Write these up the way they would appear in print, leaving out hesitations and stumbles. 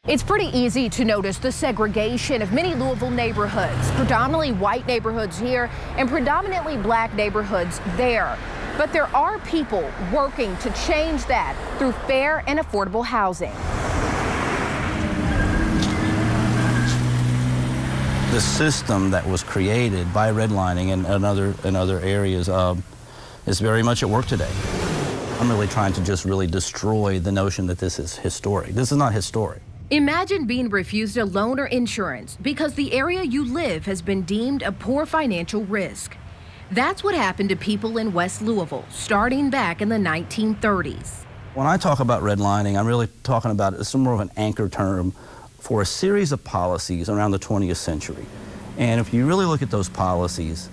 It's pretty easy to notice the segregation of many Louisville neighborhoods, predominantly white neighborhoods here and predominantly black neighborhoods there. But there are people working to change that through fair and affordable housing. The system that was created by redlining and other areas is very much at work today. I'm really trying to just really destroy the notion that this is historic. This is not historic. Imagine being refused a loan or insurance because the area you live has been deemed a poor financial risk. That's what happened to people in West Louisville starting back in the 1930s. When I talk about redlining, I'm really talking about it's more of an anchor term for a series of policies around the 20th century. And if you really look at those policies,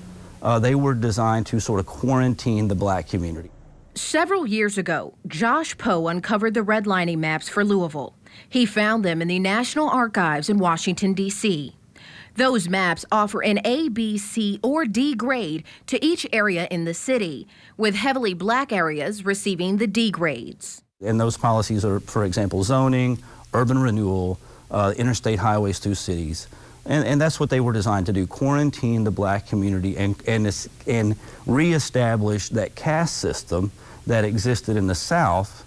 they were designed to sort of quarantine the black community. Several years ago, Josh Poe uncovered the redlining maps for Louisville. He found them in the National Archives in Washington, D.C. Those maps offer an A, B, C, or D grade to each area in the city, with heavily black areas receiving the D grades. And those policies are, for example, zoning, urban renewal, interstate highways through cities. And that's what they were designed to do, quarantine the black community and reestablish that caste system that existed in the South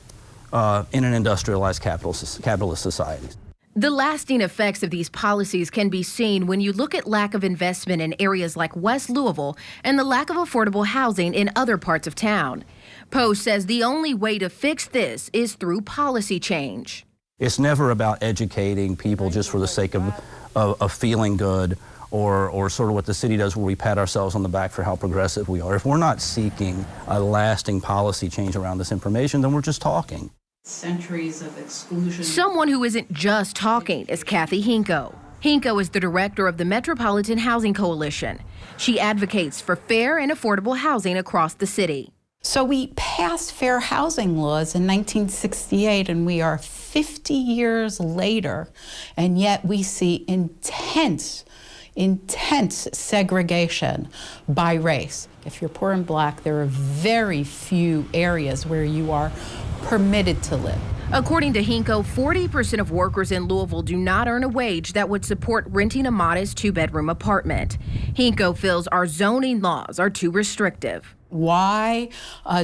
in an industrialized capitalist society. The lasting effects of these policies can be seen when you look at lack of investment in areas like West Louisville and the lack of affordable housing in other parts of town. Poe says the only way to fix this is through policy change. It's never about educating people just for the sake of feeling good or sort of what the city does where we pat ourselves on the back for how progressive we are. If we're not seeking a lasting policy change around this information, then we're just talking. Centuries of exclusion. Someone who isn't just talking is Kathy Hinko. Hinko is the director of the Metropolitan Housing Coalition. She advocates for fair and affordable housing across the city. So we passed fair housing laws in 1968, and we are 50 years later, and yet we see intense segregation by race. If you're poor and black, there are very few areas where you are permitted to live. According to Hinko, 40% of workers in Louisville do not earn a wage that would support renting a modest two-bedroom apartment. Hinko feels our zoning laws are too restrictive. Why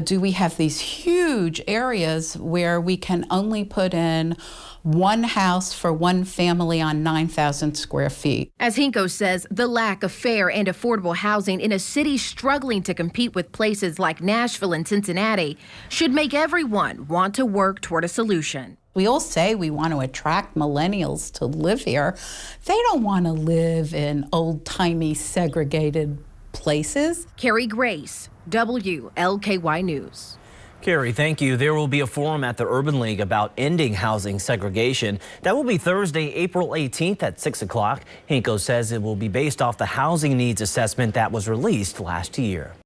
do we have these huge areas where we can only put in one house for one family on 9,000 square feet? As Hinko says, the lack of fair and affordable housing in a city struggling to compete with places like Nashville and Cincinnati should make everyone want to work toward a solution. We all say we want to attract millennials to live here. They don't want to live in old-timey segregated places. Carrie Grace, WLKY News. Carrie, thank you. There will be a forum at the Urban League about ending housing segregation. That will be Thursday, April 18th at 6 o'clock. Hinko says it will be based off the housing needs assessment that was released last year.